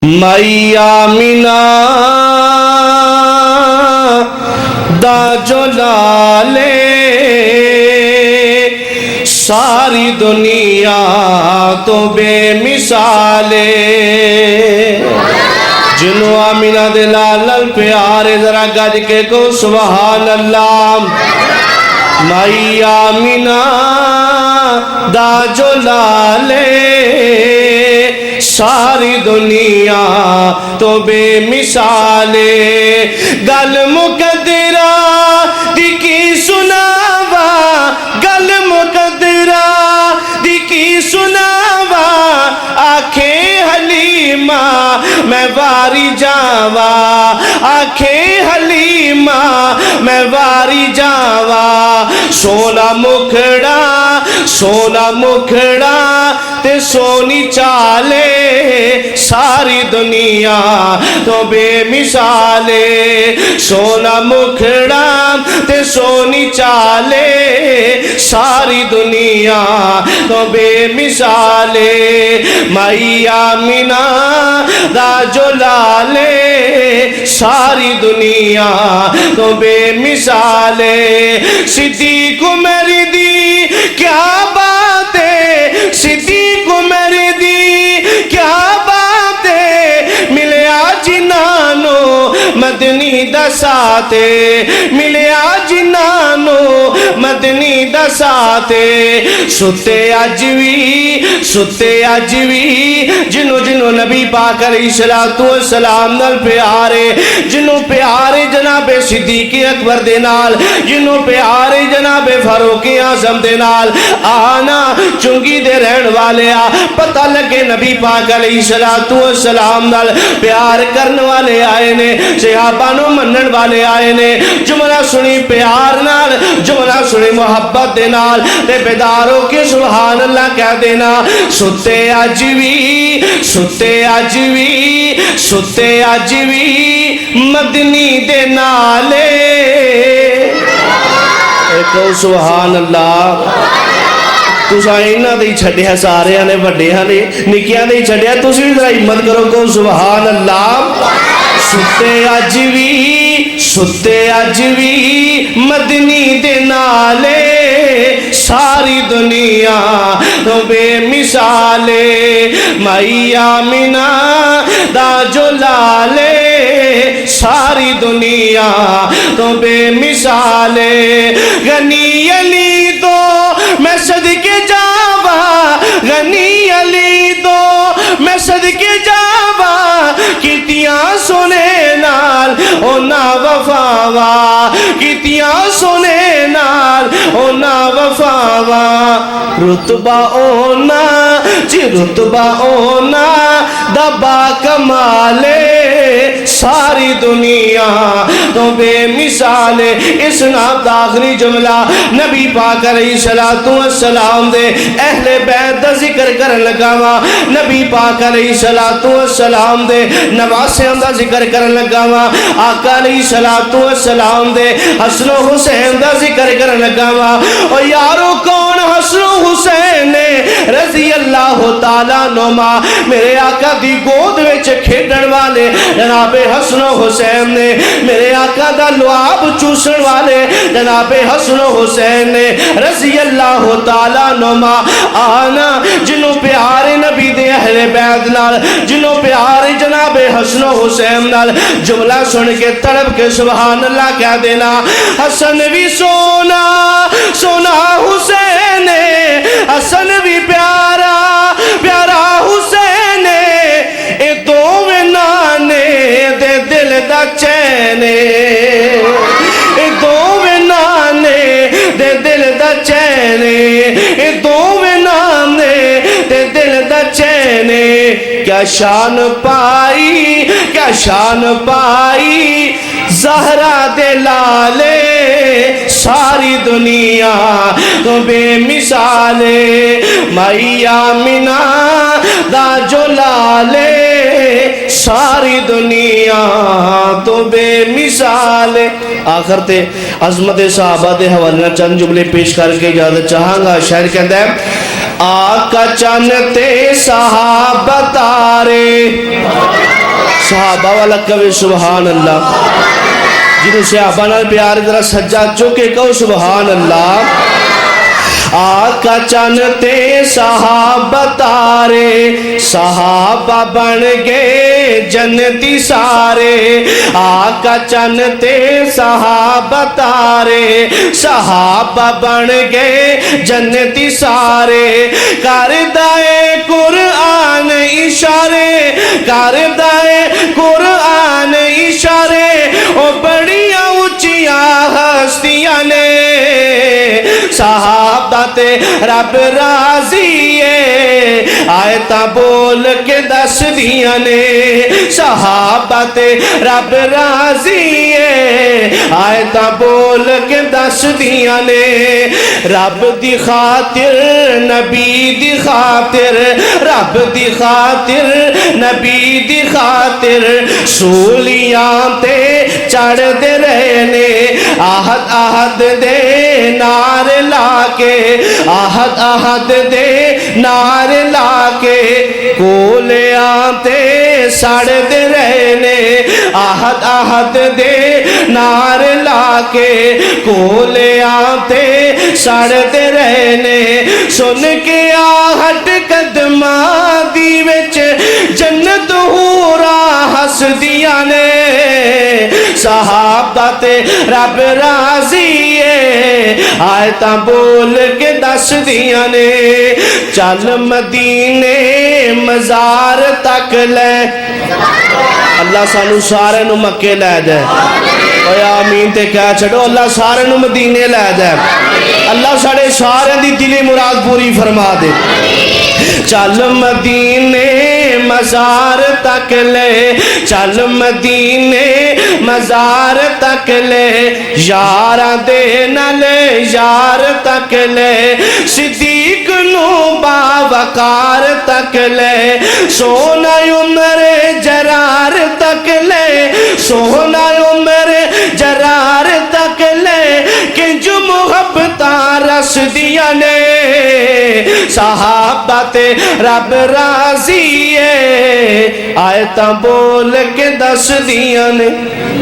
مائی آمینہ دا جلالے ساری دنیا تو بے مثالے جنو آمینہ دے لال پیارے ذرا گج کے کو سبحان اللہ مائی آمینہ دا جلالے ساری دنیا تو بے مثالے گل مقدرہ دی کی سناوا گل مقدرہ دی کی سناوا آنکھیں حلیمہ میں واری جاوا آنکھیں حلیمہ میں واری جاوا سونا مکھڑا تے سونی چالے ساری دنیا تو بے مثالے سونا مکھڑا تے سونی چالے ساری دنیا تو بے مثالے مائی آمینہ دا جلالے ساری دنیا تو بے مثالے صدیق میری دی کیا بات ہے صدیق میری دی کیا بات ہے ملیا جنانو مدنی دساتے ملیا جنانو مدنی دساتے ستے اجوی جنو نبی پاک علیہ السلام نال پیارے جنو پیارے جناب صدیق اکبر دے نال جنو پیارے جناب فاروق اعظم دے نال آنا چنگی دے رہن والے پتہ لگے نبی پاک علیہ السلام نال پیار کرن والے آئے نے صحابہ نو منن والے آئے نے جملہ سنی پیار نال جملہ سنی محبت دے نال تے بیداروں کے سبحان اللہ کہہ دینا ستے اجوی مدنی دے نالے ایک سبحان اللہ تُسا اینا دے چھڑیا سارے آنے وڈے آنے نکیاں دے چھڑیا تُسی بھی ذرا ہمت کرو کو سبحان اللہ ستے اجوی مدنی دے نالے ساری دنیا تو بے مثالے مائی آمینہ دا جلالے ساری دنیا تو بے مثالے غنی علی دو میں صدقے جاوا غنی علی دو میں صدقے جاوا کتیاں سنے نال اونا وفاوا کتیاں سنے نال اونا وفاوا رتبہ اونا جی رتبہ اونا دبا کمالے ساری دنیا تو بے مثالے اس نام دا آخری جملہ نبی پاک علیہ السلام دے اہل بیت دا ذکر کرن لگاوا نبی پاک علیہ السلام دے نواسیاں دا ذکر کرن لگاوا آقا علیہ السلام دے حسن و حسین دا ذکر کرن لگاوا او یارو کون حسن و حسین رضی اللہ تعالیٰ نما میرے آقا دی گود وچ کھیڈن والے جناب حسن و حسین نے میرے آقا دا لعاب چوسن والے جناب حسن و حسین نے رضی اللہ تعالیٰ نما آنا جنہوں پیارے نبی دے اہل بیت نال جنہوں پیارے جناب حسن و حسین نال جملہ سن کے تڑپ کے سبحان اللہ کہہ دینا حسن بھی سونا سونا حسین حسن بھی پیارا پیارا حسین اے دو نانے دے دل دا چینے اے دو نانے دے دل دا چینے اے دو نانے دے دل دا چینے کیا شان پائی زہرا دے لالے ساری دنیا تو بے مثالے مائی آمینہ دا جلالے ساری دنیا تو بے مثالے آخر تے عظمت صحابہ دے حوالہ چند جملے پیش کر کے اجازت چاہاں گا شاعر کہتا ہے آقا چنتے صحابہ تارے صحابہ والا کہے سبحان اللہ، جنہوں صحابہ نال پیار ذرا سجا چکے کہو سبحان اللہ۔ آقا چنتے صحابہ تارے، صحابہ بن گئے جنتی سارے، آقا چنتے صحابہ تارے، صحابہ بن گئے جنتی سارے، کردائے قرآن اشارے، کردائے قرآن اشارے، او بڑیاں اونچیاں ہستیاں نے، صحابہ تے رب راضی ہے، آیتاں بول کے دس دیاں نے، صحابہ تے رب راضی ہے، آیتاں بول کے دس دیاں نے، رب دی خاطر نبی دی خاطر، رب دی خاطر نبی دی خاطر، سولیاں تے چڑھ دے رہنے، آہد آہد دے نار لاکے، آہد آہد دے نار لاکے، کولیاں تے سڑ دے رہنے، آہد آہد دے نار لاکے، کولیاں تے سڑ دے رہنے، سن کے آہٹ قدماں دی وچ جنت ہورا ہس دیاں نے، صحابہ تے رب راضی ہے، آیتاں بول کے دس دیاں نے، چل مدینے مزار تک لے، اللہ سانو سارے نو مکے لے جائے، اوہ آمین تے کہہ چھڑو، اللہ سارے نو مدینے لے جائے، اللہ ساڑے سارے دی دلی مراد پوری فرما دے، چل مدینے مزار تک لے، چل مدینے مزار تک لے، یاراں دے نال یار تک لے، صدیق نو باوقار تک لے، سونا عمر جرار تک لے، سونا عمر جرار تک لے، کہ جو محبتاں رس دیاں نے، صحابہ تے رب راضی ہے، آیتاں بول کے دس دیاں نے۔